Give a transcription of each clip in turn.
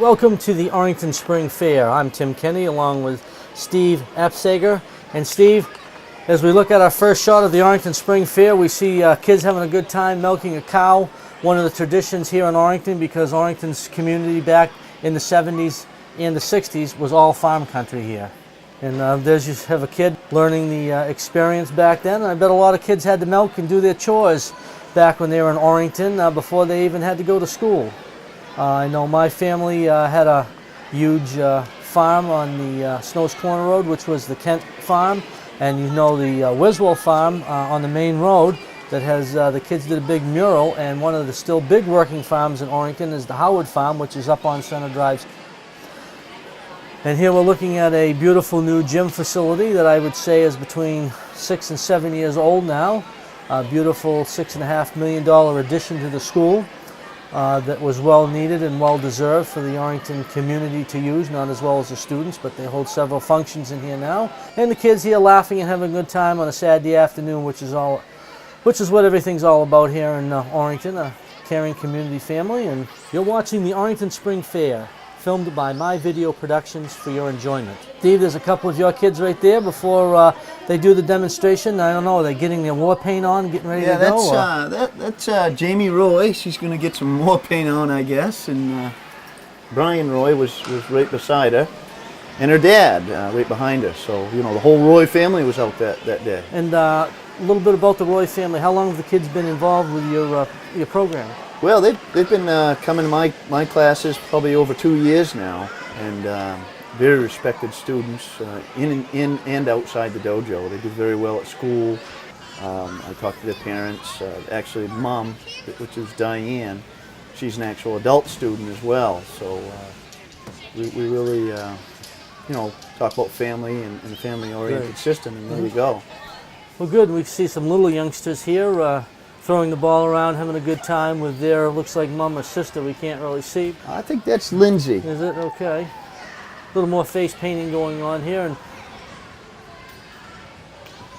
Welcome to the Arlington Spring Fair. I'm Tim Kenny along with Steve Apsager. And Steve, as we look at our first shot of the Arlington Spring Fair, we see kids having a good time milking a cow, one of the traditions here in Arlington, because Arlington's community back in the 70s and the 60s was all farm country here. And there's you have a kid learning the experience back then. And I bet a lot of kids had to milk and do their chores back when they were in Arlington before they even had to go to school. I know my family had a huge farm on the Snow's Corner Road, which was the Kent farm, and you know the Wiswell farm on the main road that has the kids did a big mural, and one of the still big working farms in Arlington is the Howard farm, which is up on Center Drive. And here we're looking at a beautiful new gym facility that I would say is between 6 and 7 years old now. A beautiful $6.5 million addition to the school. That was well needed and well deserved for the Arlington community to use, not as well as the students, but they hold several functions in here now. And the kids here laughing and having a good time on a Saturday afternoon, which is what everything's all about here in Arlington, a caring community family. And you're watching the Arlington Spring Fair, filmed by My Video Productions for your enjoyment. Steve, there's a couple of your kids right there before they do the demonstration. I don't know, are they getting their war paint on, getting ready to go? Yeah, that's Jamie Roy. She's going to get some war paint on, I guess. And Brian Roy was right beside her. And her dad right behind her. So, you know, the whole Roy family was out that day. And a little bit about the Roy family. How long have the kids been involved with your program? Well, they've been coming to my classes probably over 2 years now, and very respected students in and outside the dojo. They do very well at school. I talked to their parents. Actually, mom, which is Diane, she's an actual adult student as well. So we really, talk about family and the family-oriented system, and there we go. Well, good. We see some little youngsters here. Throwing the ball around, having a good time with their, looks like mom or sister, we can't really see. I think that's Lindsay. Is it? Okay. A little more face painting going on here. And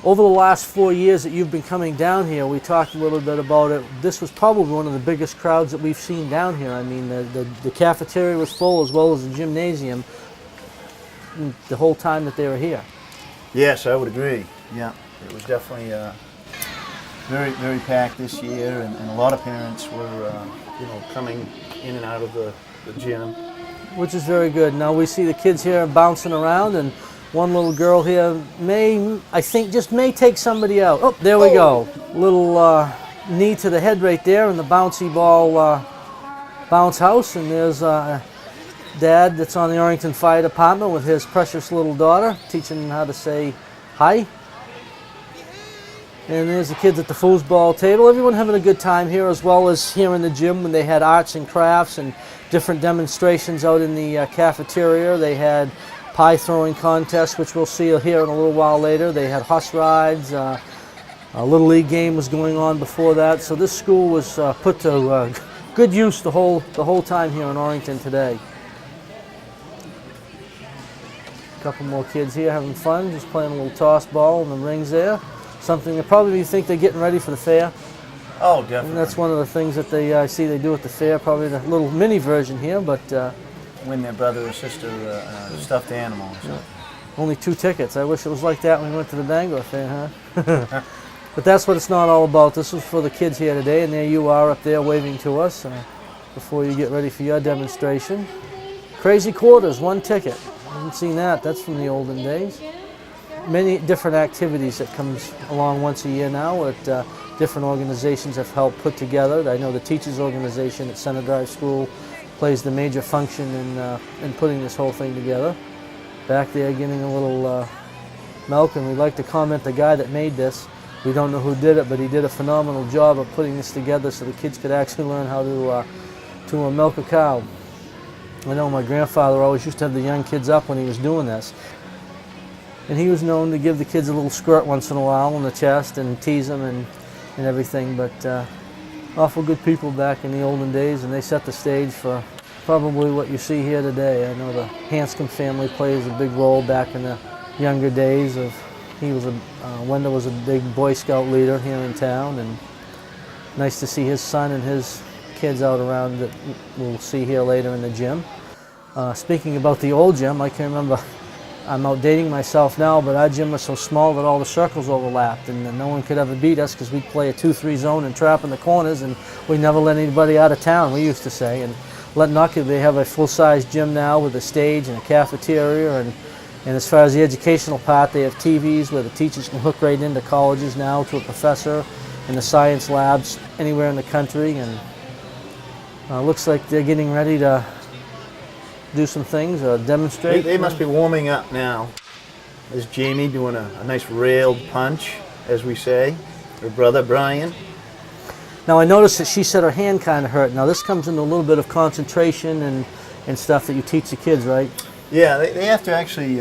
over the last 4 years that you've been coming down here, we talked a little bit about it. This was probably one of the biggest crowds that we've seen down here. I mean, the cafeteria was full as well as the gymnasium the whole time that they were here. Yes, I would agree. Yeah, it was definitely very, very packed this year, and a lot of parents were, coming in and out of the gym. Which is very good. Now we see the kids here bouncing around, and one little girl here may take somebody out. Oh, there we go. Little knee to the head right there in the bouncy ball bounce house, and there's Dad that's on the Arlington Fire Department with his precious little daughter, teaching them how to say hi. And there's the kids at the foosball table. Everyone having a good time here, as well as here in the gym when they had arts and crafts and different demonstrations out in the cafeteria. They had pie throwing contests, which we'll see here in a little while later. They had horse rides. A Little League game was going on before that. So this school was put to good use the whole time here in Arlington today. A couple more kids here having fun, just playing a little toss ball in the rings there. Something that probably you think they're getting ready for the fair. Oh, definitely. And that's one of the things that I see they do at the fair, probably the little mini version here, but... win their brother or sister stuffed animals. Yeah. Only 2 tickets. I wish it was like that when we went to the Bangor Fair, huh? But that's what it's not all about. This was for the kids here today, and there you are up there waving to us before you get ready for your demonstration. Crazy Quarters, 1 ticket. I haven't seen that. That's from the olden days. Many different activities that comes along once a year now that different organizations have helped put together. I know the teachers organization at Center Drive School plays the major function in putting this whole thing together. Back there getting a little milk, and we'd like to comment the guy that made this. We don't know who did it, but he did a phenomenal job of putting this together so the kids could actually learn how to milk a cow. I know my grandfather always used to have the young kids up when he was doing this. And he was known to give the kids a little squirt once in a while on the chest and tease them and everything, but awful good people back in the olden days, and they set the stage for probably what you see here today. I know the Hanscom family plays a big role back in the younger days of, Wendell was a big Boy Scout leader here in town, and nice to see his son and his kids out around that we'll see here later in the gym. Speaking about the old gym, I can remember, I'm outdating myself now, but our gym was so small that all the circles overlapped, and no one could ever beat us because we'd play a 2-3 zone and trap in the corners, and we never let anybody out of town, we used to say. And Letnucky, they have a full-size gym now with a stage and a cafeteria, and as far as the educational part, they have TVs where the teachers can hook right into colleges now to a professor, and the science labs anywhere in the country. And looks like they're getting ready to do some things, demonstrate. They must be warming up now. There's Jamie doing a nice railed punch, as we say. Her brother, Brian. Now I noticed that she said her hand kind of hurt. Now this comes into a little bit of concentration and stuff that you teach the kids, right? Yeah, they have to actually,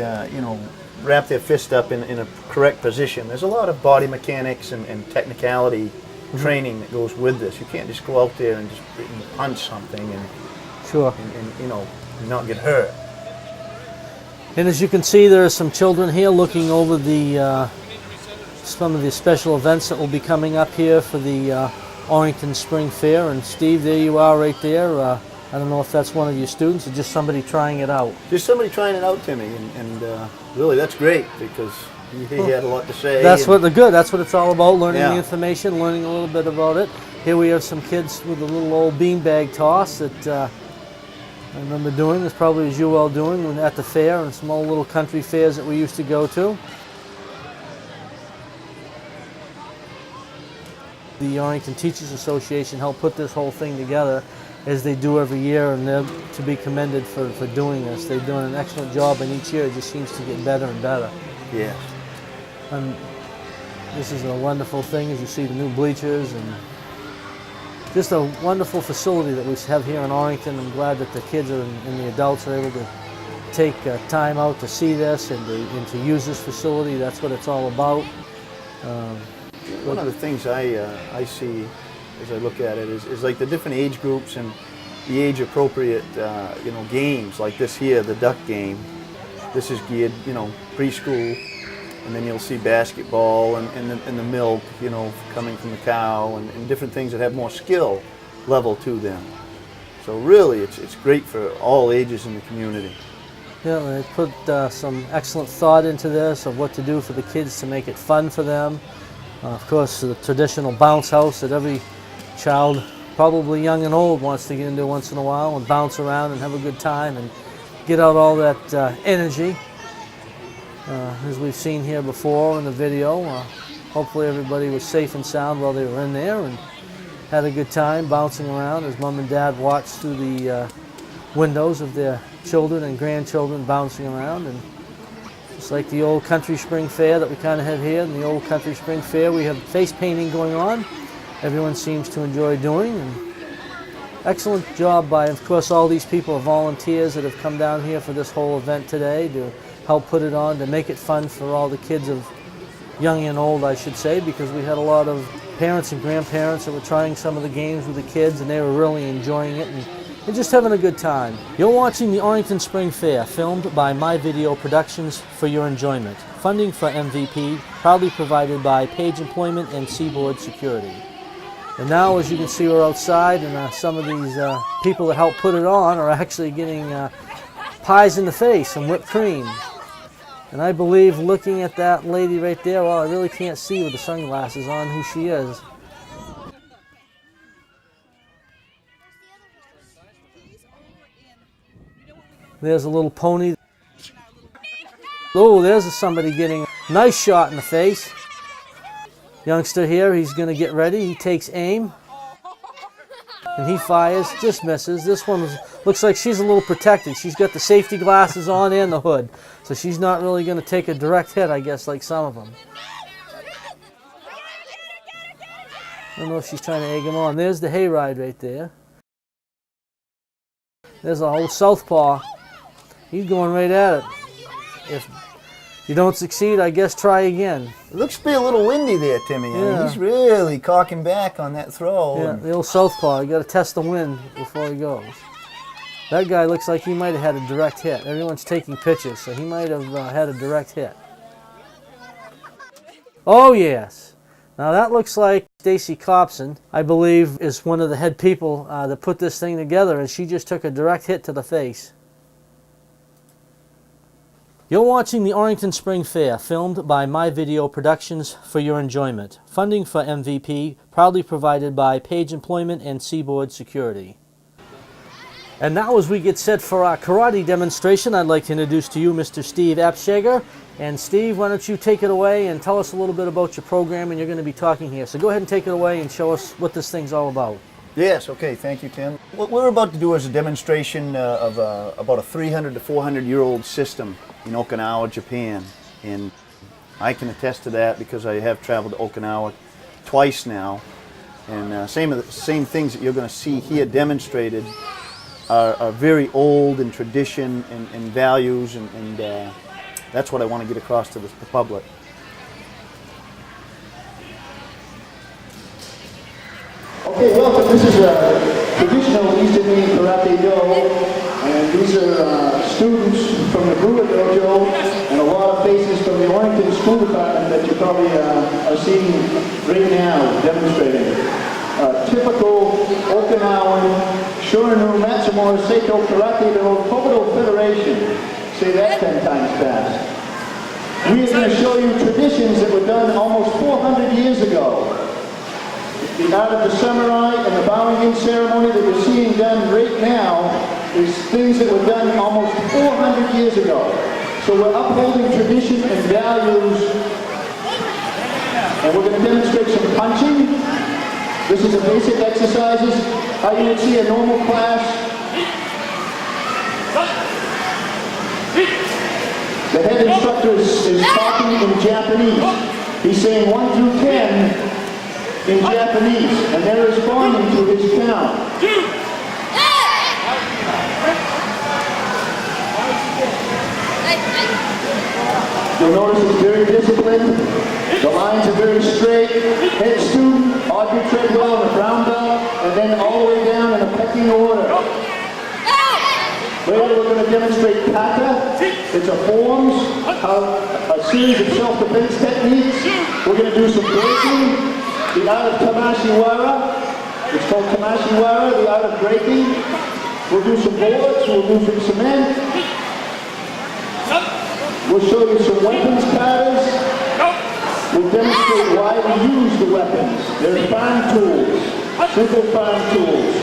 wrap their fist up in a correct position. There's a lot of body mechanics and technicality training that goes with this. You can't just go out there and just punch something and Sure. and not get hurt. And as you can see, there are some children here looking over the some of the special events that will be coming up here for the Arlington Spring Fair. And Steve, there you are right there. I don't know if that's one of your students or just somebody trying it out. Just somebody trying it out, Timmy, and really that's great because he had a lot to say. That's what that's what it's all about, learning Yeah. the information, learning a little bit about it. Here we have some kids with a little old beanbag toss that I remember doing, as probably as you all doing when at the fair and some old little country fairs that we used to go to. The Arlington Teachers Association helped put this whole thing together, as they do every year, and they're to be commended for doing this. They're doing an excellent job, and each year it just seems to get better and better. Yeah. And this is a wonderful thing, as you see the new bleachers and just a wonderful facility that we have here in Arlington. I'm glad that the kids and the adults are able to take time out to see this and to use this facility. That's what it's all about. One of the things I see as I look at it is like the different age groups and the age appropriate games like this here, the duck game. This is geared preschool, and then you'll see basketball and the milk coming from the cow and different things that have more skill level to them. So really it's great for all ages in the community. Yeah, they put some excellent thought into this of what to do for the kids to make it fun for them. Of course, the traditional bounce house that every child, probably young and old, wants to get into once in a while and bounce around and have a good time and get out all that energy. As we've seen here before in the video, hopefully everybody was safe and sound while they were in there and had a good time bouncing around as Mom and Dad watched through the windows of their children and grandchildren bouncing around. And just like the old Country Spring Fair that we kind of have here, in the old Country Spring Fair, we have face painting going on. Everyone seems to enjoy doing. And excellent job by, of course, all these people, volunteers that have come down here for this whole event today to help put it on, to make it fun for all the kids of young and old, I should say, because we had a lot of parents and grandparents that were trying some of the games with the kids, and they were really enjoying it and just having a good time. You're watching the Arlington Spring Fair, filmed by My Video Productions for your enjoyment. Funding for MVP proudly provided by Page Employment and Seaboard Security. And now, as you can see, we're outside, and some of these people that helped put it on are actually getting pies in the face and whipped cream. And I believe, looking at that lady right there, well, I really can't see with the sunglasses on who she is. There's a little pony. Oh, there's somebody getting a nice shot in the face. Youngster here, he's going to get ready. He takes aim. And he fires, just misses. This one looks like she's a little protected. She's got the safety glasses on and the hood. So she's not really going to take a direct hit, I guess, like some of them. I don't know if she's trying to egg him on. There's the hayride right there. There's a whole southpaw. He's going right at it. If you don't succeed, I guess try again. It looks to be a little windy there, Timmy. I mean, Yeah. he's really cocking back on that throw. Yeah, and- the old southpaw. You got to test the wind before he goes. That guy looks like he might have had a direct hit. Everyone's taking pictures, so he might have had a direct hit. Oh yes. Now that looks like Stacy Copson, I believe, is one of the head people that put this thing together, and she just took a direct hit to the face. You're watching the Arlington Spring Fair, filmed by My Video Productions for your enjoyment. Funding for MVP proudly provided by Page Employment and Seaboard Security. And now, as we get set for our karate demonstration, I'd like to introduce to you Mr. Steve Apsager. And Steve, why don't you take it away and tell us a little bit about your program, and you're going to be talking here. So go ahead and take it away and show us what this thing's all about. Yes, okay, thank you, Tim. What we're about to do is a demonstration of about a 300 to 400-year-old system in Okinawa, Japan. And I can attest to that because I have traveled to Okinawa twice now. And same things that you're going to see here demonstrated are very old in tradition and values, and that's what I want to get across to the public. Okay, welcome. This is a traditional East Indian Karate Do, and these are students from the Brewer Dojo and a lot of faces from the Arlington School Department that you probably are seeing right now demonstrating. Typical Okinawan Shorinu Matsumura Seito Karate Do Kobudo Federation. Say that 10 times fast. We are going to show you traditions that were done almost 400 years ago. The art of the samurai and the bowing-in ceremony that we're seeing done right now is things that were done almost 400 years ago. So we're upholding tradition and values, and we're going to demonstrate some punching. This is the basic exercises, how you would see a normal class. The head instructor is talking in Japanese. He's saying 1 through 10 in Japanese, and they're responding to his count. You'll notice it's very disciplined. The lines are very straight. Head student, Audrey Treadwell in the brown belt, and then all the way down in a pecking order. Later we're going to demonstrate kata. It's a forms, a series of self-defense techniques. We're going to do some breaking. The art of Tamashiwara. It's called Tamashiwara, the art of breaking. We'll do some boards, we'll do some cement. We'll show you some weapons katas. We'll demonstrate why we use the weapons. They're farm tools, simple farm tools.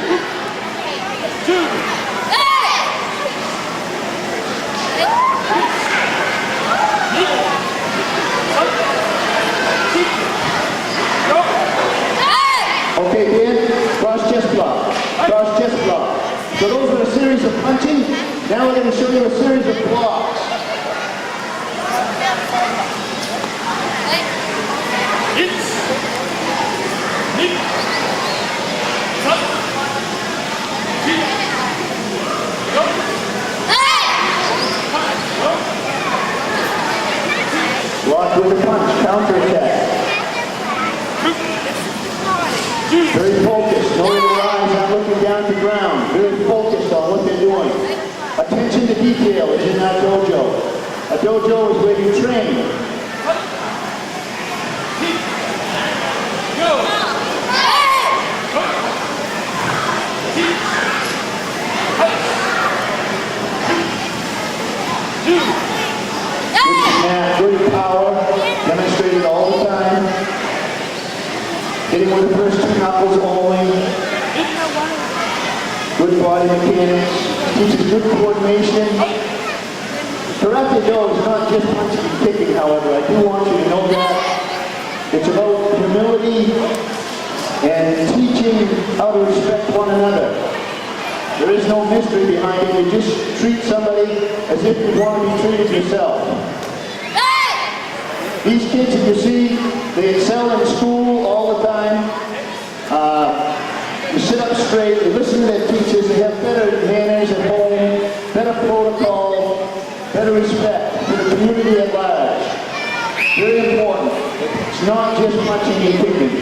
Okay, Dan, cross chest block, cross chest block. So those are a series of punching. Now we're going to show you a series of blocks. Block with a punch, counter attack. Very focused, knowing their eyes, not looking down to the ground. Very focused on what they're doing. Attention to detail is in our dojo. A dojo is where you train. Good power, demonstrated all the time. Hitting with the first 2 knuckles only. Good body mechanics. Teaches good coordination. Karate Do is not just punching and kicking, however. I do want you to know that. It's about humility and teaching how to respect one another. There is no mystery behind it. You just treat somebody as if you want to be treated yourself. These kids that you see, they excel in school all the time. They sit up straight, they listen to their teachers, they have better manners at home, better protocol, better respect for the community at large. Very important. It's not just punching and kicking.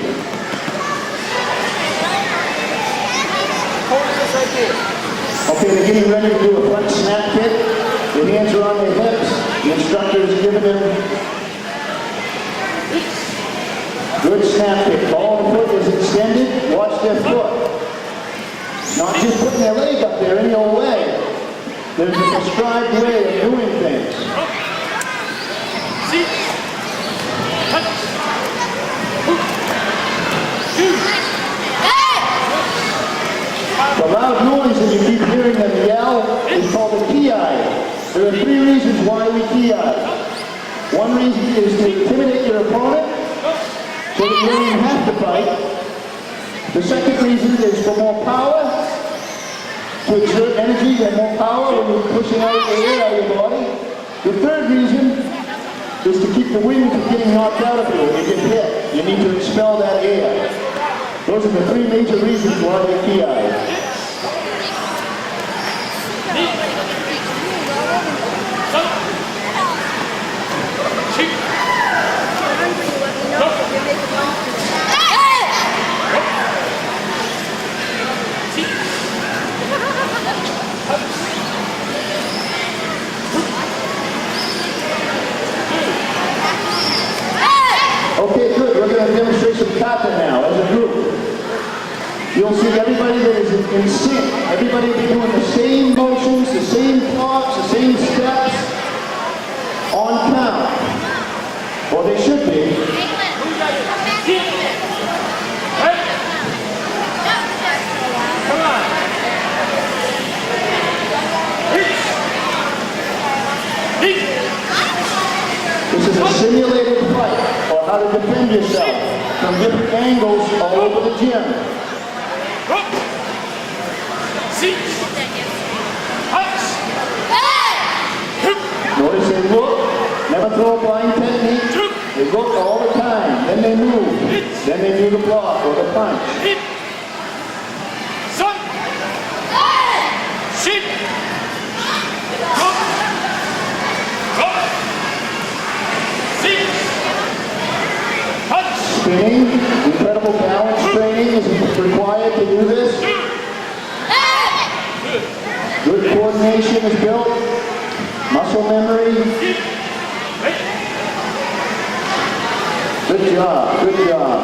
Okay, they're getting ready to do a front snap kick. Their hands are on their hips. The instructor is giving them good snap kick. Ball and foot is extended. Watch their foot. Not just putting their leg up there any old way. There's a prescribed way of doing things. loud noise that you keep hearing them yell is called a ki. There are 3 reasons why we ki. One reason is to intimidate your opponent so that you don't even have to fight. The second reason is for more power, to exert energy and more power when you're pushing out the air out of your body. The third reason is to keep the wind from getting knocked out of you when you get hit. You need to expel that air. Those are the 3 major reasons why they ki. Okay, good. We're going to demonstrate some kata now as a group. You'll see everybody that is in sync. Everybody will be doing the same motions, the same blocks, the same steps on count. Well, they should be. Come on. This is a simulated fight, or how to defend yourself from different angles all over the gym. Notice they look, never throw a blind technique. They look all the time, then they move, then they do the block or the punch. Spinning, incredible balance training is required to do this. Good coordination is built, muscle memory. Good job, good job.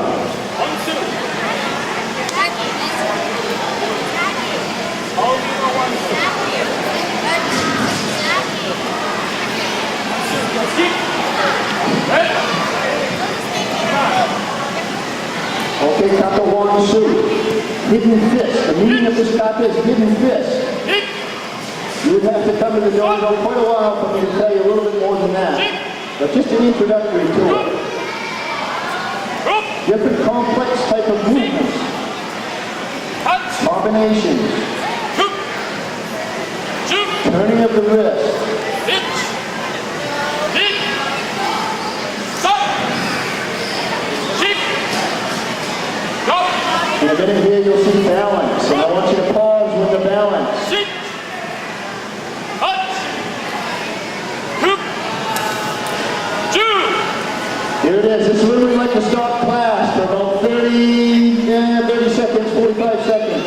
Okay, kata 1, 2. Hidden fist. The meaning of this kata is hidden fist. You would have to come to the dojo quite a while for me to tell you a little bit more than that. But just an introductory to it. Different complex type of movements. Combinations. Turning of the wrist. In a minute here you'll see balance, and I want you to pause with the balance. Here it is. This is literally like a stop class for about 30 seconds, 45 seconds.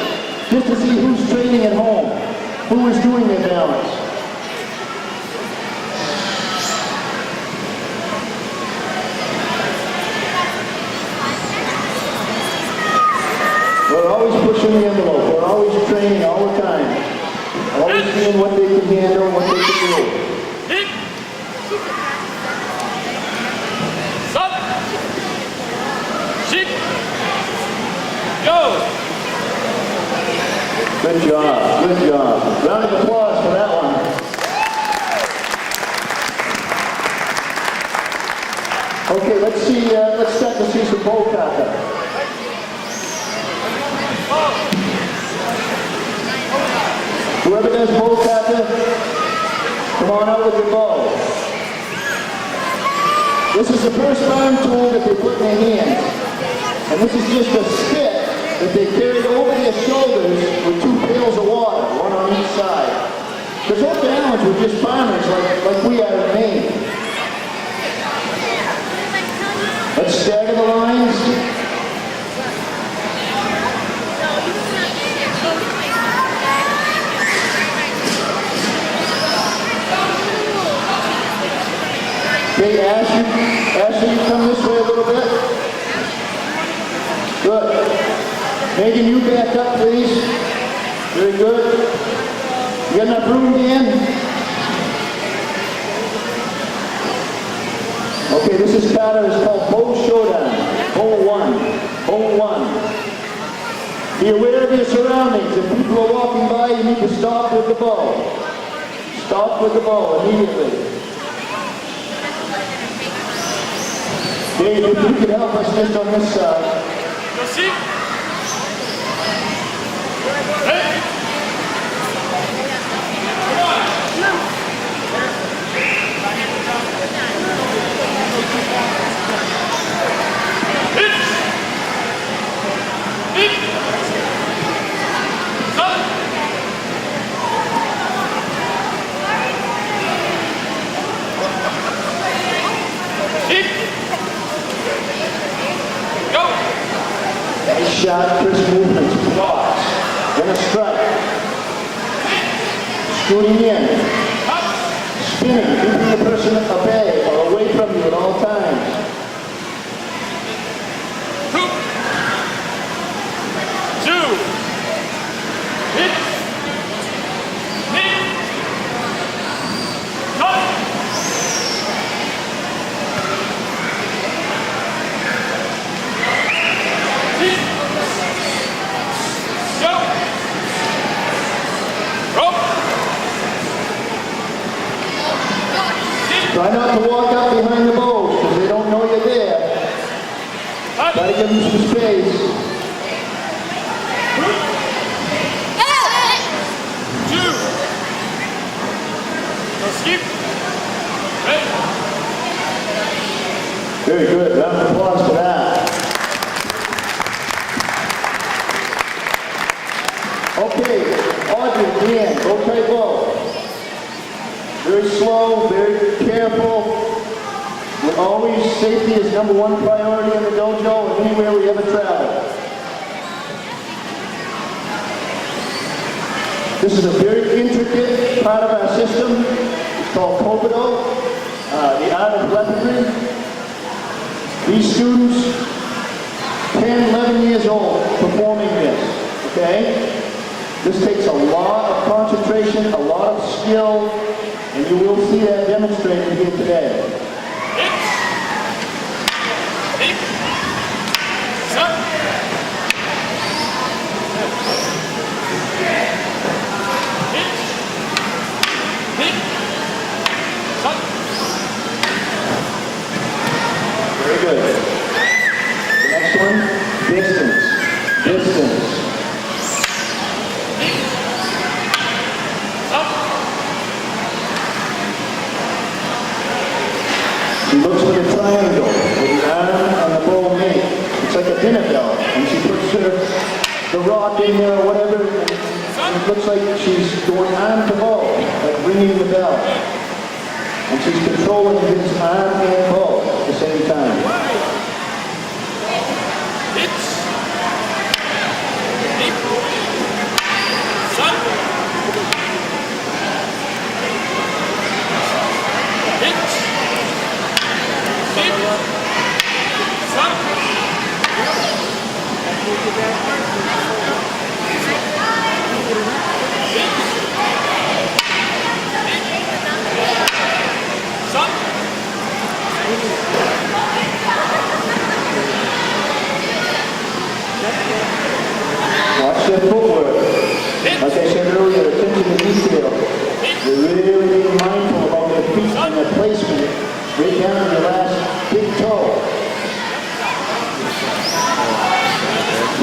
Just to see who's training at home, who is doing their balance. We're always pushing the envelope. We're always training all the time. Always seeing what they can handle, what they can do. Go! Good job, good job. Round of applause for that one. Okay, let's start to see some bow kata. Whoever does bow kata, come on out with your bow. This is the first arm tool that they put in their hands. And this is just a stick that they carried over their shoulders with 2 pails of water, one on each side. Because Okinawans were just farmers like we are in Maine. Let's stagger the lines. Okay, Ashley, you come this way a little bit. Good. Megan, you back up, please. Very good. You got enough room, Dan? Okay, this is kata. It's called Bow Showdown. Bow 1. Bow 1. Be aware of your surroundings. If people are walking by, you need to stop with the bow. Stop with the bow immediately. Dave, if you could help us just on this side. Nice shot, crisp movements, blocks, then a strike. Scooting in, spinning, keeping the person at bay or away from you at all times. Try not to walk up behind the bows because they don't know you're there. Try to give them some space. Very good. Round of applause for that. Okay, Audrey, Leanne, go tight bow. Very slow, very careful. Always safety is number one priority in the dojo and anywhere we ever travel. This is a very intricate part of our system. It's called Kobudo, the art of weaponry. These students, 10, 11 years old, performing this, okay? This takes a lot of concentration, a lot of skill, and you will see that demonstrated here today. Very good. The next one, distance. Distance. She looks like a triangle with the arm and the bow mate. It's like a dinner bell. And she puts the rod in there or whatever, and it looks like she's going arm to bow, like ringing the bell. And she's controlling his arm and bow at the same time. Watch their footwork. Like I said earlier, attention to detail. They're really being mindful about their feet and their placement right down to the last big toe.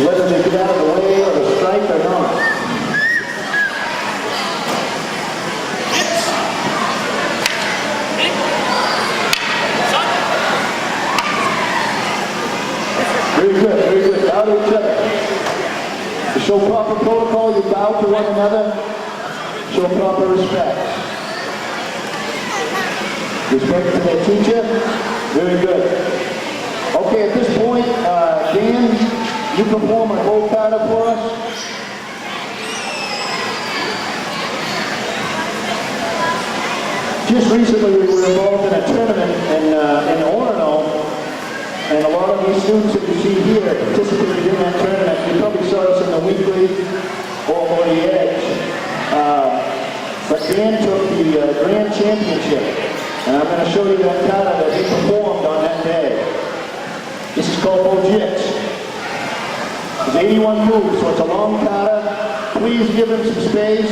Whether they get out of the way or the strike or not. Very good, very good. Bow to each other. To show proper protocol, you bow to one another. Show proper respect. Respect to their teacher. Very good. Okay, at this point, Dan, you perform a bow kata for us. Just recently, we were involved in a tournament in Orono. And a lot of these students that you see here participated in that tournament. You probably saw us in the weekly or the edge. But Dan took the grand championship. And I'm going to show you that kata that he performed on that day. This is called Bojits. There's 81 moves, so it's a long kata. Please give him some space,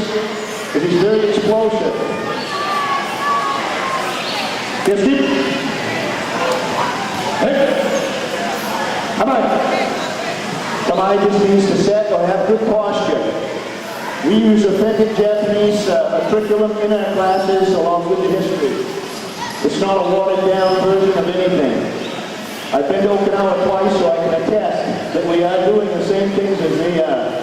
because he's very explosive. Yes, Steve? Hey. Kamai just means to set or have good posture. We use authentic Japanese curriculum in our classes along with the history. It's not a watered down version of anything. I've been to Okinawa twice, so I can attest that we are doing the same things as they are.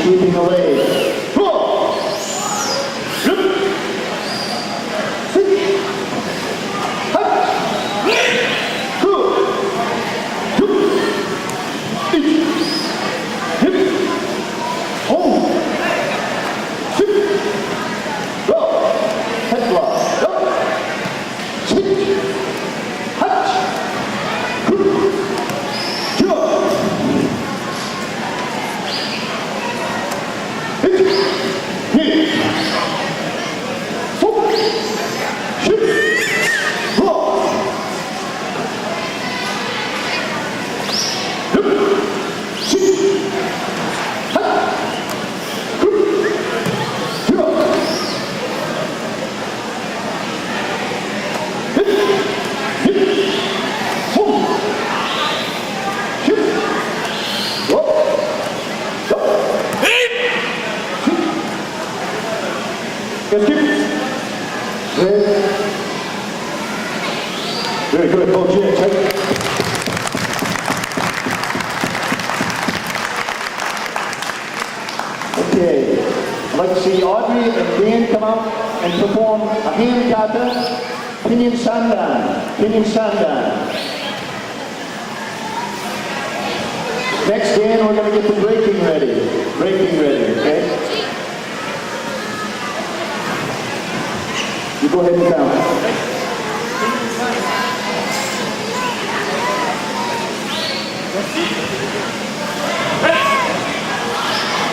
Sweeping away. Very good, Bo Jin. Okay, I'd like to see Audrey and Dan come out and perform a hand kata, Pinyin Sandan. Pinyin Sandan. Next, Dan, we're going to get the breaking ready. Breaking ready, okay? You go ahead and count.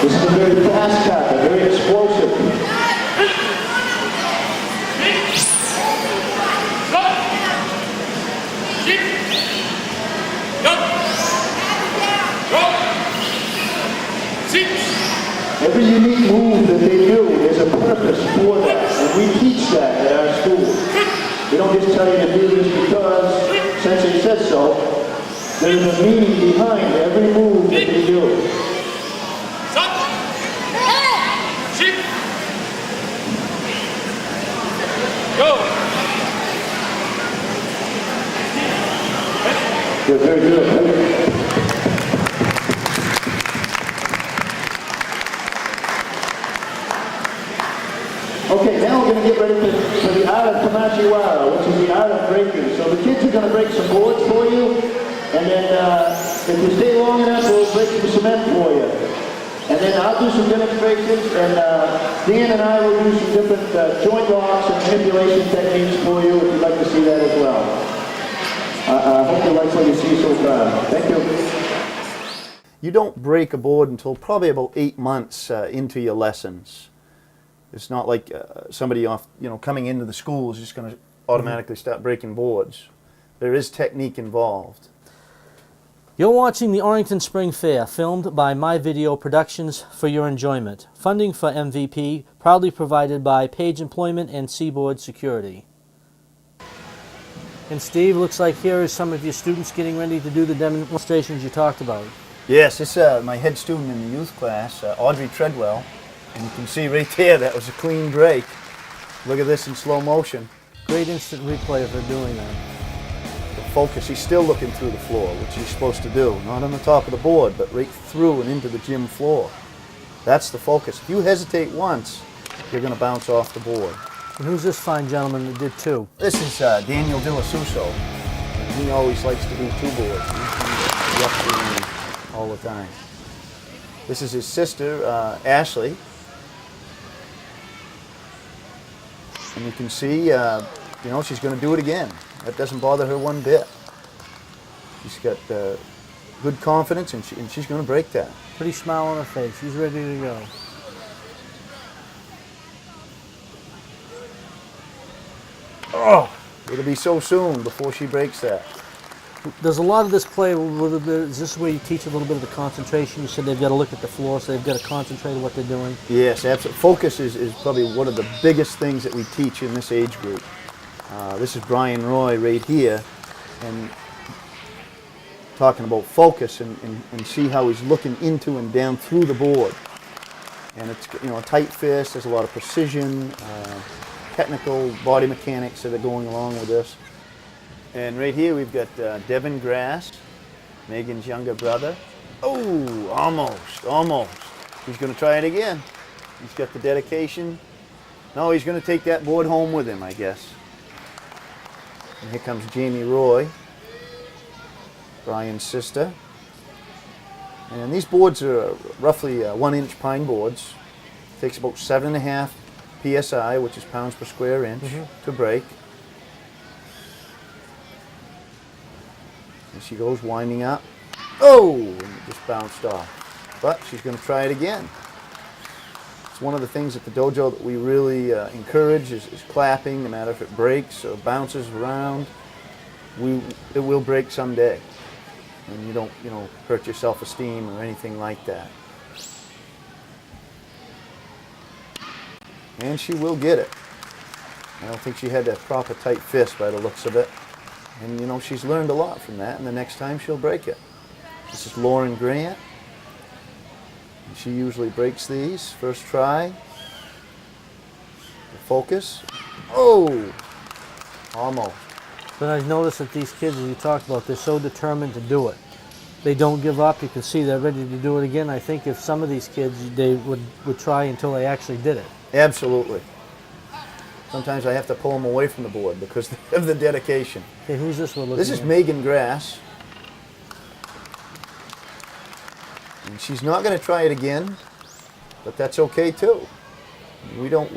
This is a very fast kata, very explosive. Every unique move that they do, there's a purpose for that, and we teach that at our school. We don't just tell you to do this because Sensei says so. There's a meaning behind every move that they do. You're very good. Okay, now we're going to get ready for the art of Tamashiwara, which is the art of breaking. So the kids are going to break some boards for you, and then if you stay long enough, we'll break some cement for you. And then I'll do some demonstrations, and Dan and I will do some different joint locks and manipulation techniques for you if you'd like to see that as well. I hope you like what you see so far. Thank you. You don't break a board until probably about 8 months into your lessons. It's not like somebody coming into the school is just going to automatically start breaking boards. There is technique involved. You're watching the Arlington Spring Fair, filmed by My Video Productions for your enjoyment. Funding for MVP proudly provided by Page Employment and Seaboard Security. And Steve, looks like here is some of your students getting ready to do the demonstrations you talked about. Yes, this is my head student in the youth class, Audrey Treadwell. And you can see right there, that was a clean break. Look at this in slow motion. Great instant replay of her doing that. The focus, he's still looking through the floor, which he's supposed to do. Not on the top of the board, but right through and into the gym floor. That's the focus. If you hesitate once, you're going to bounce off the board. And who's this fine gentleman that did two? This is Daniel Dillasuso. He always likes to do two boards. He's up to all the time. This is his sister, Ashley. And you can see, you know, she's going to do it again. That doesn't bother her one bit. She's got good confidence, and she's going to break that. Pretty smile on her face. She's ready to go. Oh, it'll be so soon before she breaks that. Does a lot of this play a little bit, is this where you teach a little bit of the concentration? You said they've got to look at the floor, so they've got to concentrate on what they're doing. Yes, absolutely. Focus is probably one of the biggest things that we teach in this age group. This is Brian Roy right here, and talking about focus and see how he's looking into and down through the board. And it's, you know, a tight fist, there's a lot of precision, technical body mechanics that are going along with this. And right here we've got Devin Grass, Megan's younger brother. Oh, almost. He's going to try it again. He's got the dedication. No, he's going to take that board home with him, I guess. And here comes Jamie Roy, Brian's sister. And these boards are roughly 1-inch pine boards. Takes about 7.5 PSI, which is pounds per square inch, to break. And she goes winding up. Oh, and it just bounced off. But she's going to try it again. It's one of the things at the dojo that we really encourage is clapping, no matter if it breaks or bounces around. It will break someday. And you don't, you know, hurt your self-esteem or anything like that. And she will get it. I don't think she had that proper tight fist by the looks of it. And, you know, she's learned a lot from that, and the next time she'll break it. This is Lauren Grant. And she usually breaks these. First try. The focus. Oh! Almost. But I've noticed that these kids, as you talked about, they're so determined to do it. They don't give up. You can see they're ready to do it again. I think if some of these kids, they would try until they actually did it. Absolutely. Sometimes I have to pull them away from the board because of the dedication. Okay, who's this we're looking This is at? Megan Grass. And she's not going to try it again, but that's okay too. We don't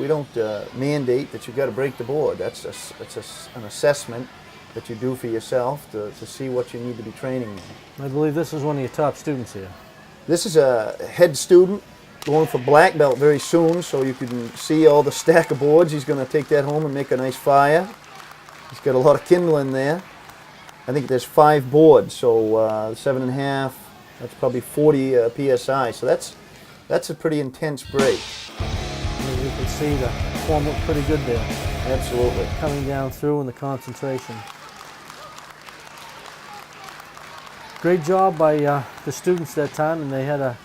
mandate that you've got to break the board. That's an assessment that you do for yourself to see what you need to be training in. I believe this is one of your top students here. This is a head student going for black belt very soon, so you can see all the stack of boards. He's going to take that home and make a nice fire. He's got a lot of kindling there. I think there's 5 boards, so 7.5, that's probably 40 PSI. So that's a pretty intense break. As you can see, the form looked pretty good there. Absolutely. Coming down through and the concentration. Great job by the students that time, and they had a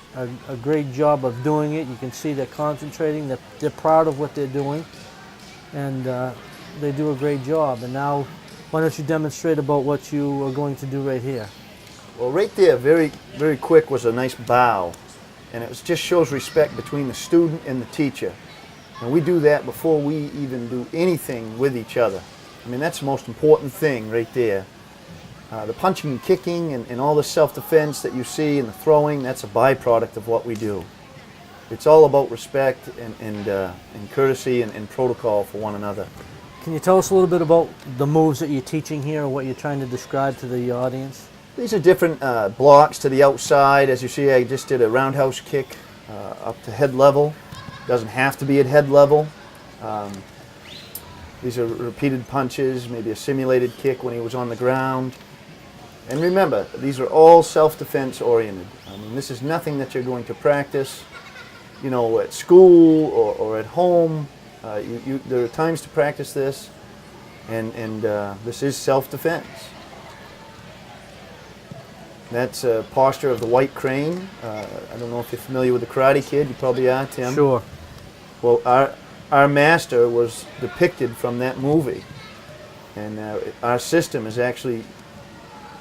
great job of doing it. You can see they're concentrating, they're proud of what they're doing, and they do a great job. And now, why don't you demonstrate about what you are going to do right here? Well, right there, very, very quick, was a nice bow. And it just shows respect between the student and the teacher. And we do that before we even do anything with each other. I mean, that's the most important thing right there. The punching and kicking and all the self-defense that you see and the throwing, that's a byproduct of what we do. It's all about respect and courtesy and protocol for one another. Can you tell us a little bit about the moves that you're teaching here, or what you're trying to describe to the audience? These are different blocks to the outside. As you see, I just did a roundhouse kick up to head level. Doesn't have to be at head level. These are repeated punches, maybe a simulated kick when he was on the ground. And remember, these are all self-defense oriented. I mean, this is nothing that you're going to practice, you know, at school or at home. There are times to practice this, and this is self-defense. That's a posture of the white crane. I don't know if you're familiar with the Karate Kid. You probably are, Tim. Sure. Well, our master was depicted from that movie, and our system is actually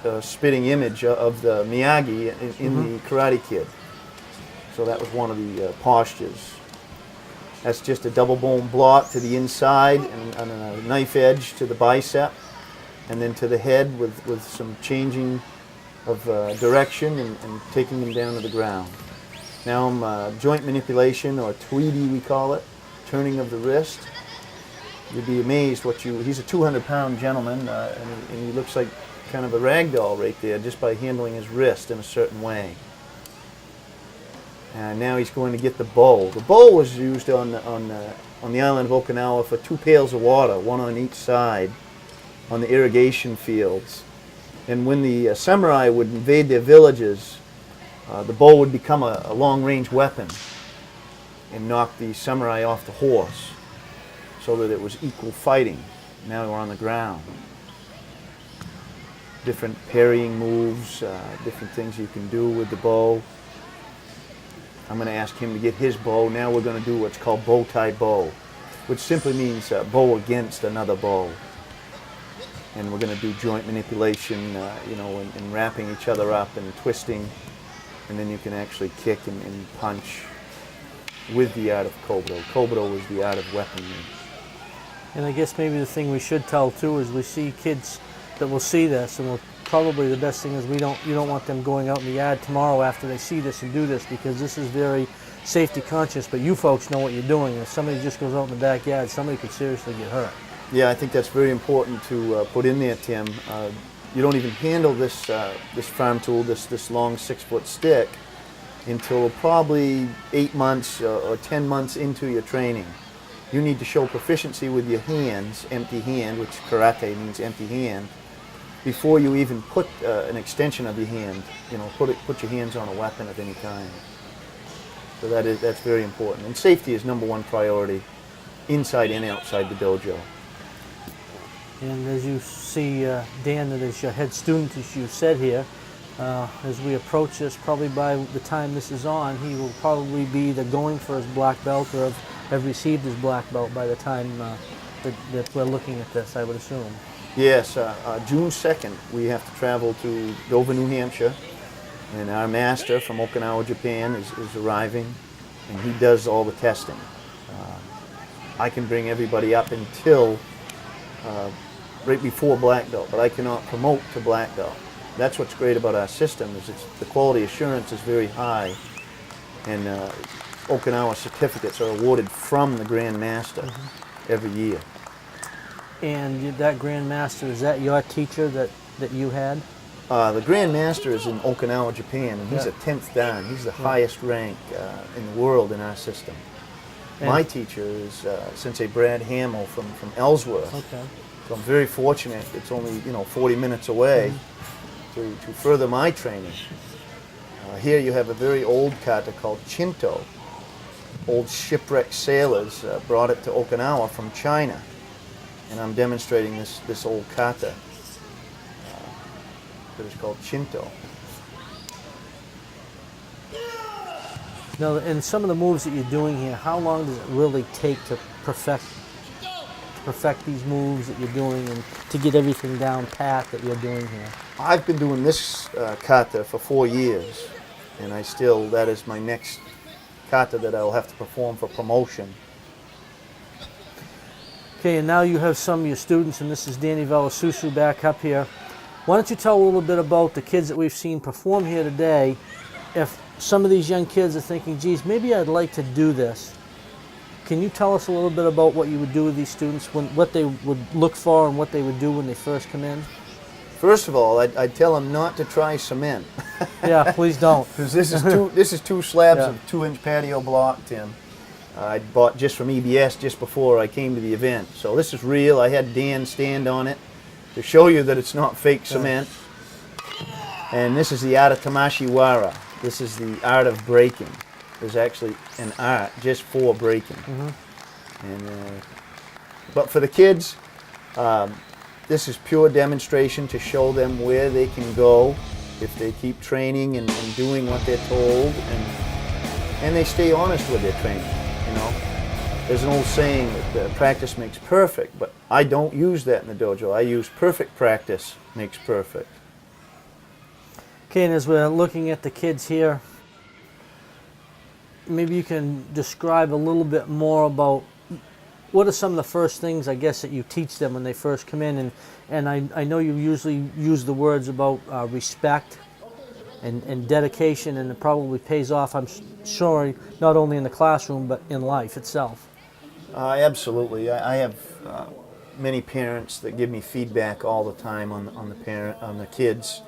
a spitting image of the Miyagi in the Karate Kid. So that was one of the postures. That's just a double bone block to the inside and a knife edge to the bicep, and then to the head with some changing of direction and taking them down to the ground. Now joint manipulation, or Tweedy we call it, turning of the wrist. You'd be amazed what you. He's a 200-pound gentleman, and he looks like kind of a rag doll right there just by handling his wrist in a certain way. And now he's going to get the bow. The bow was used on the island of Okinawa for 2 pails of water, one on each side, on the irrigation fields. And when the samurai would invade their villages, the bow would become a long-range weapon and knock the samurai off the horse, so that it was equal fighting. Now we're on the ground. Different parrying moves, different things you can do with the bow. I'm going to ask him to get his bow. Now we're going to do what's called bow tie bow, which simply means bow against another bow. And we're going to do joint manipulation, and wrapping each other up and twisting, and then you can actually kick and punch with the art of Kobudo. Kobudo is the art of weaponry. And I guess maybe the thing we should tell too is we see kids that will see this, and probably the best thing is you don't want them going out in the yard tomorrow after they see this and do this, because this is very safety conscious, but you folks know what you're doing. If somebody just goes out in the backyard, somebody could seriously get hurt. Yeah, I think that's very important to put in there, Tim. You don't even handle this farm tool, this long 6-foot stick, until probably 8 months or 10 months into your training. You need to show proficiency with your hands, empty hand, which karate means empty hand, before you even put an extension of your hand. Put your hands on a weapon of any kind. So that's very important. And safety is #1 priority, inside and outside the dojo. And as you see, Dan, that is your head student, as you said here, as we approach this, probably by the time this is on, he will probably be either going for his black belt or have received his black belt by the time that we're looking at this, I would assume. Yes, June 2nd, we have to travel to Dover, New Hampshire, and our master from Okinawa, Japan is arriving, and he does all the testing. I can bring everybody up until right before black belt, but I cannot promote to black belt. That's what's great about our system, is the quality assurance is very high, and Okinawa certificates are awarded from the Grand Master every year. And that Grand Master, is that your teacher that you had? The Grand Master is in Okinawa, Japan, and he's a 10th Dan. He's the highest rank in the world in our system. And my teacher is Sensei Brad Hamill from Ellsworth. Okay. So I'm very fortunate. It's only 40 minutes away to further my training. Here you have a very old kata called Shinto. Old shipwrecked sailors brought it to Okinawa from China, and I'm demonstrating this old kata that is called Shinto. Now, in some of the moves that you're doing here, how long does it really take to perfect these moves that you're doing and to get everything down pat that you're doing here? I've been doing this kata for 4 years, and that is my next kata that I'll have to perform for promotion. Okay, and now you have some of your students, and this is Danny Velasusu back up here. Why don't you tell a little bit about the kids that we've seen perform here today? If some of these young kids are thinking, geez, maybe I'd like to do this. Can you tell us a little bit about what you would do with these students, what they would look for and what they would do when they first come in? First of all, I'd tell them not to try cement. Yeah, please don't. Because this is two slabs of 2-inch patio block, Tim. I bought just from EBS just before I came to the event. So this is real. I had Dan stand on it to show you that it's not fake cement. And this is the art of Tamashiwara. This is the art of breaking. There's actually an art just for breaking. But for the kids, this is pure demonstration to show them where they can go if they keep training and doing what they're told, and they stay honest with their training. There's an old saying that practice makes perfect, but I don't use that in the dojo. I use perfect practice makes perfect. Okay, and as we're looking at the kids here, maybe you can describe a little bit more about what are some of the first things, I guess, that you teach them when they first come in. And I know you usually use the words about respect and dedication, and it probably pays off, I'm sure, not only in the classroom, but in life itself. Absolutely. I have many parents that give me feedback all the time on the kids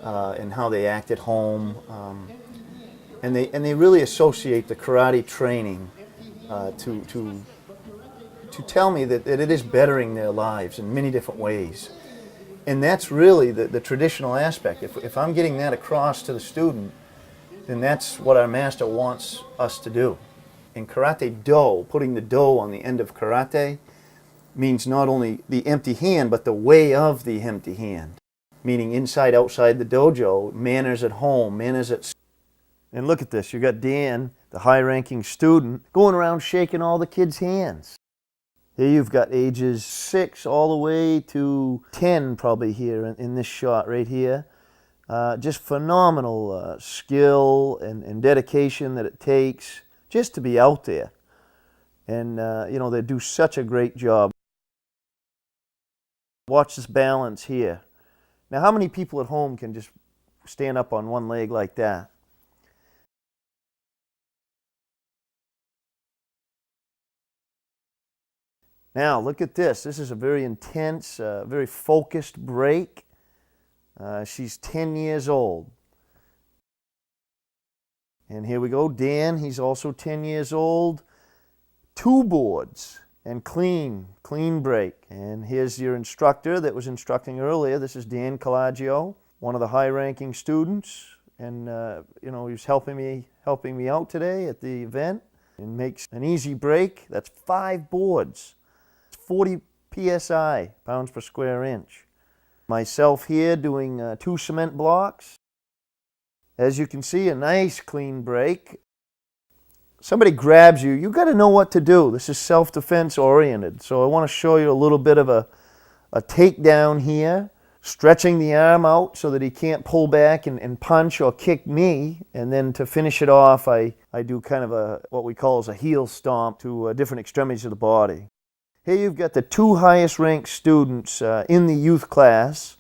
and how they act at home, and they really associate the karate training to tell me that it is bettering their lives in many different ways. And that's really the traditional aspect. If I'm getting that across to the student, then that's what our master wants us to do. In Karate Do, putting the do on the end of karate means not only the empty hand, but the way of the empty hand. Meaning inside, outside the dojo, manners at home, manners at... And look at this, you got Dan, the high-ranking student, going around shaking all the kids' hands. Here you've got ages 6 all the way to 10 probably here in this shot right here. Just phenomenal skill and dedication that it takes just to be out there. And you know, they do such a great job. Watch this balance here. Now, how many people at home can just stand up on one leg like that? Now, look at this. This is a very intense, very focused break. She's 10 years old. And here we go. Dan, he's also 10 years old. 2 boards and clean break. And here's your instructor that was instructing earlier. This is Dan Calaggio, one of the high-ranking students. And, you know, he's helping me out today at the event. And makes an easy break. That's 5 boards. 40 psi, pounds per square inch. Myself here doing 2 cement blocks. As you can see, a nice clean break. Somebody grabs you, you got to know what to do. This is self-defense oriented. So I want to show you a little bit of a takedown here, stretching the arm out so that he can't pull back and punch or kick me. And then to finish it off, I do kind of what we call as a heel stomp to different extremities of the body. Here you've got the 2 highest ranked students in the youth class.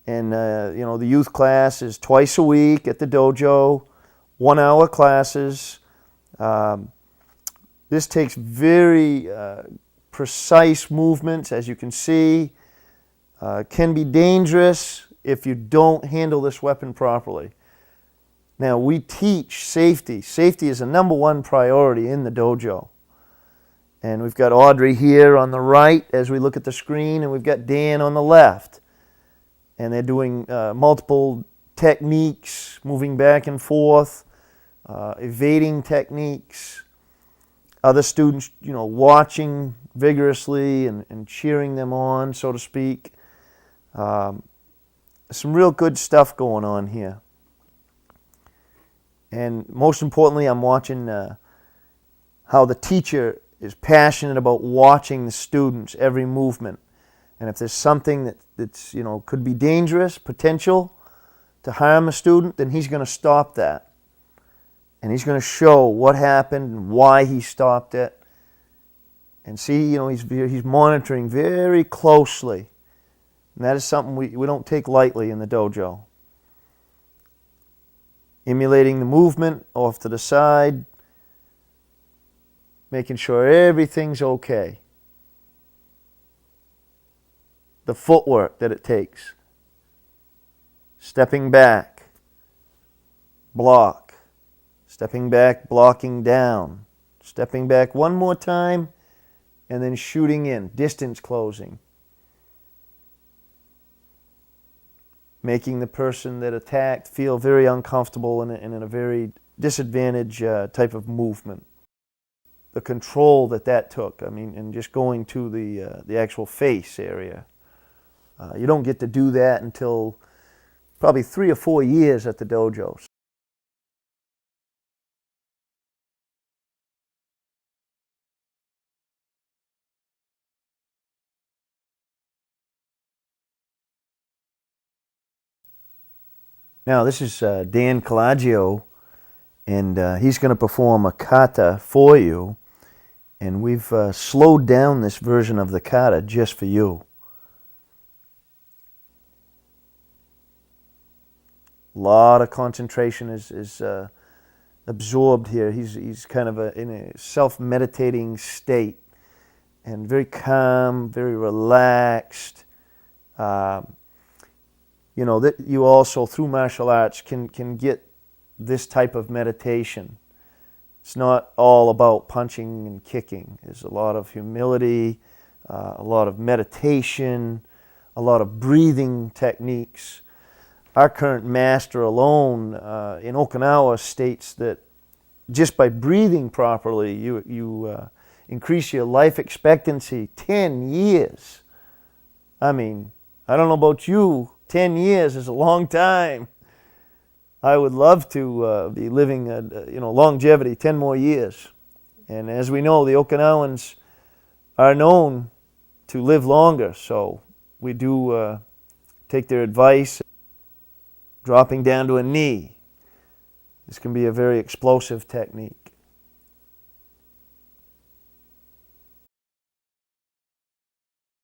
And you know, the youth class is twice a week at the dojo, 1-hour classes. This takes very precise movements, as you can see. Can be dangerous if you don't handle this weapon properly. Now, we teach safety. Safety is a #1 priority in the dojo. And we've got Audrey here on the right as we look at the screen, and we've got Dan on the left. And they're doing multiple techniques, moving back and forth, evading techniques. Other students, you know, watching vigorously and cheering them on, so to speak. Some real good stuff going on here. And most importantly, I'm watching how the teacher is passionate about watching the students, every movement. And if there's something that's, you know, could be dangerous, potential to harm a student, then he's going to stop that. And he's going to show what happened and why he stopped it. And see, you know, he's monitoring very closely. And that is something we don't take lightly in the dojo. Emulating the movement off to the side, making sure everything's okay. The footwork that it takes. Stepping back, block. Stepping back, blocking down. Stepping back one more time, and then shooting in, distance closing. Making the person that attacked feel very uncomfortable and in a very disadvantaged type of movement. The control that took, I mean, and just going to the actual face area. You don't get to do that until probably 3 or 4 years at the dojos. Now, this is Dan Calaggio, and he's going to perform a kata for you. And we've slowed down this version of the kata just for you. A lot of concentration is absorbed here. He's kind of in a self-meditating state. and very calm, very relaxed. You know, that you also, through martial arts, can get this type of meditation. It's not all about punching and kicking. There's a lot of humility, a lot of meditation, a lot of breathing techniques. Our current master alone in Okinawa states that just by breathing properly, you increase your life expectancy 10 years. I mean, I don't know about you, 10 years is a long time. I would love to be living, longevity, 10 more years. And as we know, the Okinawans are known to live longer, so we do take their advice. Dropping down to a knee. This can be a very explosive technique.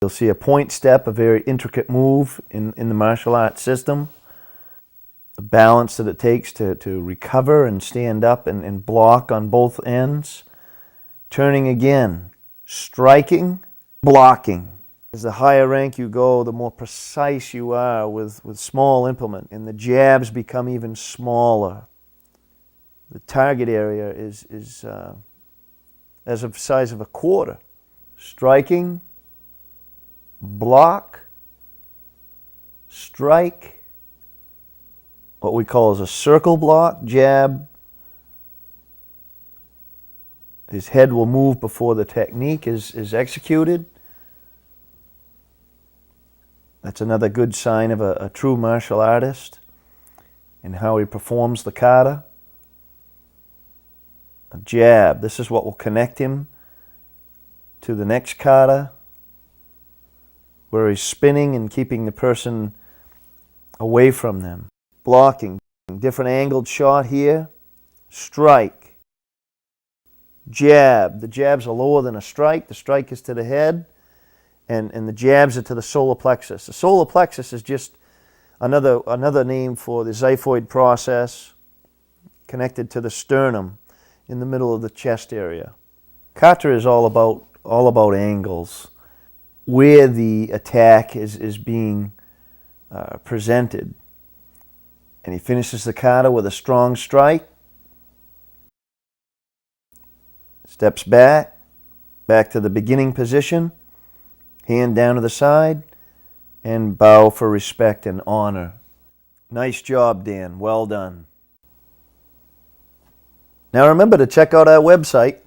You'll see a point step, a very intricate move in the martial arts system. The balance that it takes to recover and stand up and block on both ends. Turning again, striking, blocking. As the higher rank you go, the more precise you are with small implement, and the jabs become even smaller. The target area is as of size of a quarter. Striking, block, strike, what we call as a circle block, jab. His head will move before the technique is executed. That's another good sign of a true martial artist and how he performs the kata. A jab, this is what will connect him to the next kata, where he's spinning and keeping the person away from them. Blocking, different angled shot here. Strike, jab. The jabs are lower than a strike. The strike is to the head. And the jabs are to the solar plexus. The solar plexus is just another name for the xiphoid process connected to the sternum in the middle of the chest area. Kata is all about angles, where the attack is being presented. And he finishes the kata with a strong strike. Steps back to the beginning position. Hand down to the side, and bow for respect and honor. Nice job, Dan. Well done. Now remember to check out our website,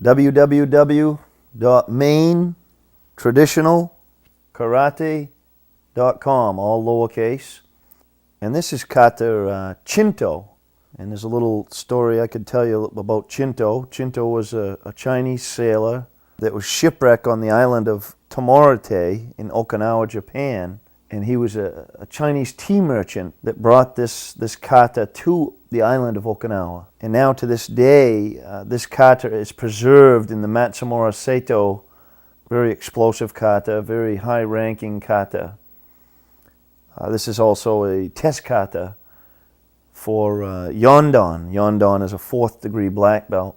www.maintraditionalkarate.com, all lowercase. And this is kata Chinto. And there's a little story I could tell you about Chinto. Chinto was a Chinese sailor that was shipwrecked on the island of Tomorate in Okinawa, Japan. And he was a Chinese tea merchant that brought this kata to the island of Okinawa. And now to this day, this kata is preserved in the Matsumura Seito, very explosive kata, very high-ranking kata. This is also a test kata for Yondon. Yondon is a 4th degree black belt.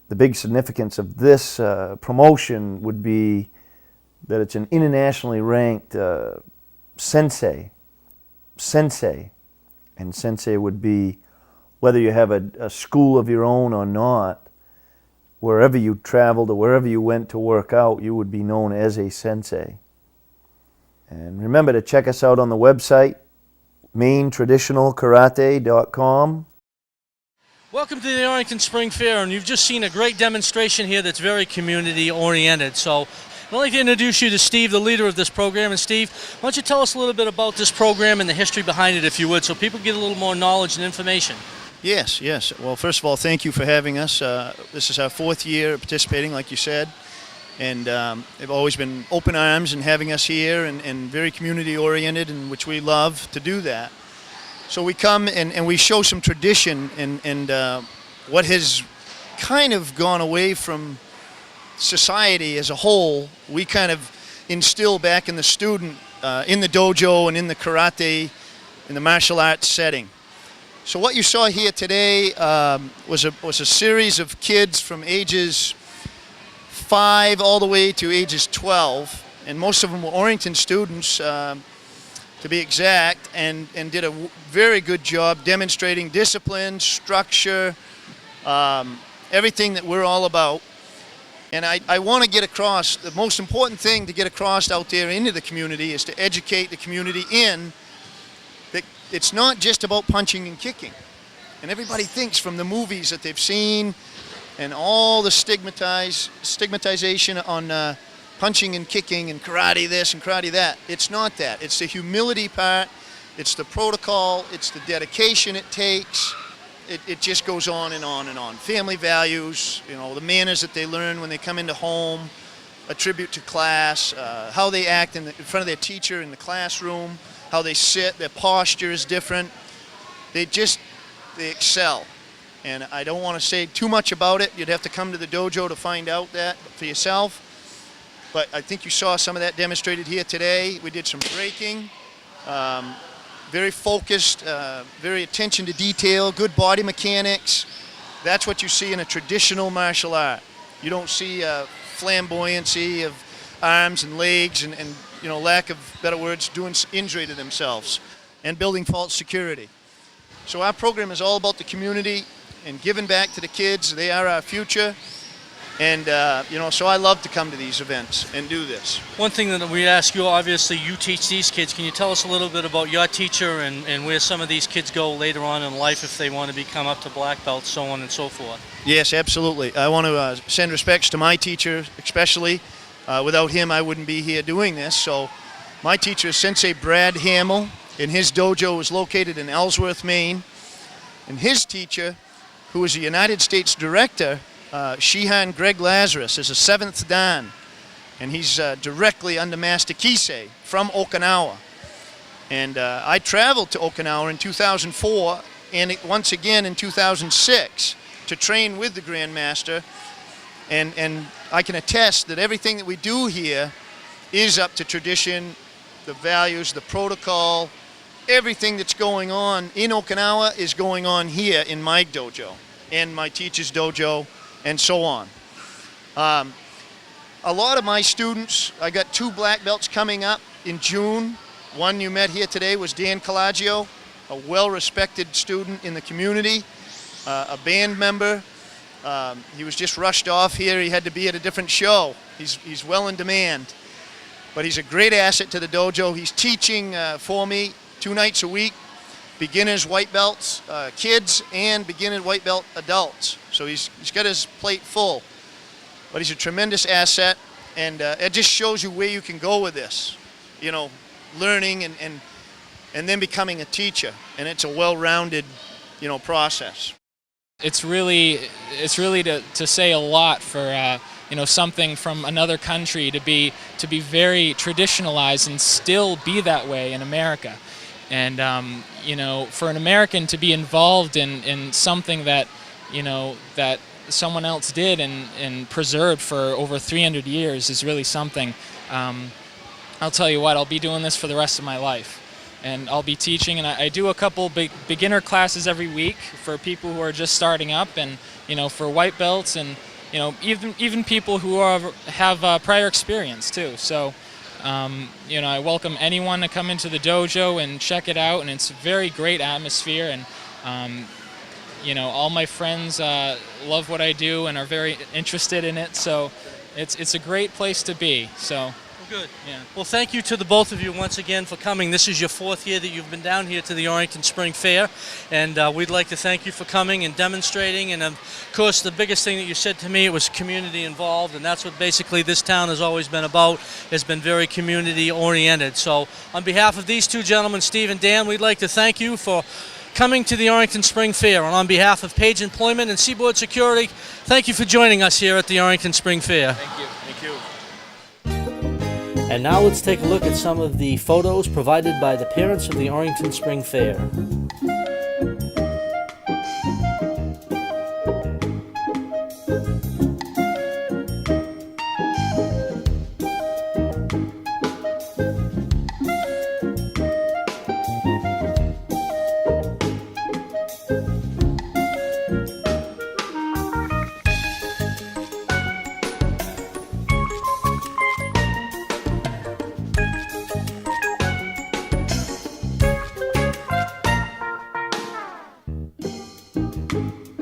The big significance of this promotion would be that it's an internationally ranked sensei. Sensei. And sensei would be, whether you have a school of your own or not, wherever you traveled or wherever you went to work out, you would be known as a sensei. And remember to check us out on the website, maintraditionalkarate.com. Welcome to the Arlington Spring Fair, and you've just seen a great demonstration here that's very community-oriented. So I'd like to introduce you to Steve, the leader of this program. And Steve, why don't you tell us a little bit about this program and the history behind it, if you would, so people get a little more knowledge and information. Yes. Well, first of all, thank you for having us. This is our 4th year participating, like you said. And they've always been open arms in having us here and very community-oriented, and which we love to do that. So we come and we show some tradition and what has kind of gone away from society as a whole. We kind of instill back in the student, in the dojo and in the karate, in the martial arts setting. So what you saw here today was a series of kids from ages 5 all the way to ages 12, and most of them were Orrington students, to be exact, and did a very good job demonstrating discipline, structure, everything that we're all about. And I want to get across, the most important thing to get across out there into the community is to educate the community in that it's not just about punching and kicking. And everybody thinks from the movies that they've seen and all the stigmatization on punching and kicking and karate this and karate that. It's not that. It's the humility part, it's the protocol, it's the dedication it takes. It just goes on and on and on. Family values, you know, the manners that they learn when they come into home, a tribute to class, how they act in front of their teacher in the classroom, how they sit, their posture is different. They excel. And I don't want to say too much about it. You'd have to come to the dojo to find out that for yourself. But I think you saw some of that demonstrated here today. We did some breaking, very focused, very attention to detail, good body mechanics. That's what you see in a traditional martial art. You don't see flamboyancy of arms and legs and you know, lack of better words, doing injury to themselves and building false security. So our program is all about the community and giving back to the kids. They are our future. And, you know, so I love to come to these events and do this. One thing that we ask you, obviously, you teach these kids. Can you tell us a little bit about your teacher and where some of these kids go later on in life if they want to become up to black belts, so on and so forth? Yes, absolutely. I want to send respects to my teacher, especially. Without him, I wouldn't be here doing this. So my teacher is Sensei Brad Hamill, and his dojo is located in Ellsworth, Maine. And his teacher, who is a United States director, Shihan Greg Lazarus, is a 7th Dan, and he's directly under Master Kisei from Okinawa. And I traveled to Okinawa in 2004 and once again in 2006 to train with the Grand Master, and I can attest that everything that we do here is up to tradition, the values, the protocol, everything that's going on in Okinawa is going on here in my dojo and my teacher's dojo, and so on. A lot of my students, I got 2 black belts coming up in June. One you met here today was Dan Calaggio, a well-respected student in the community, a band member. He was just rushed off here. He had to be at a different show. He's well in demand, but he's a great asset to the dojo. He's teaching for me 2 nights a week, beginners white belts, kids, and beginner white belt adults. So he's got his plate full, but he's a tremendous asset, and it just shows you where you can go with this, you know, learning and then becoming a teacher, and it's a well-rounded, you know, process. It's really to say a lot for you know, something from another country to be very traditionalized and still be that way in America. And you know, for an American to be involved in something that, you know, that someone else did and preserved for over 300 years is really something. I'll tell you what, I'll be doing this for the rest of my life. And I'll be teaching, and I do a couple beginner classes every week for people who are just starting up, and, you know, for white belts, and, you know, even people who have prior experience too. So you know, I welcome anyone to come into the dojo and check it out, and it's a very great atmosphere, and you know, all my friends love what I do and are very interested in it, so it's a great place to be. So Good. yeah. Well, thank you to the both of you once again for coming. This is your 4th year that you've been down here to the Orrington Spring Fair, and we'd like to thank you for coming and demonstrating. And of course, the biggest thing that you said to me, it was community involved, and that's what basically this town has always been about, has been very community oriented. So on behalf of these 2 gentlemen, Steve and Dan, we'd like to thank you for coming to the Orrington Spring Fair. And on behalf of Page Employment and Seaboard Security, thank you for joining us here at the Orrington Spring Fair. Thank you. Thank you. And now let's take a look at some of the photos provided by the parents of the Orrington Spring Fair. you.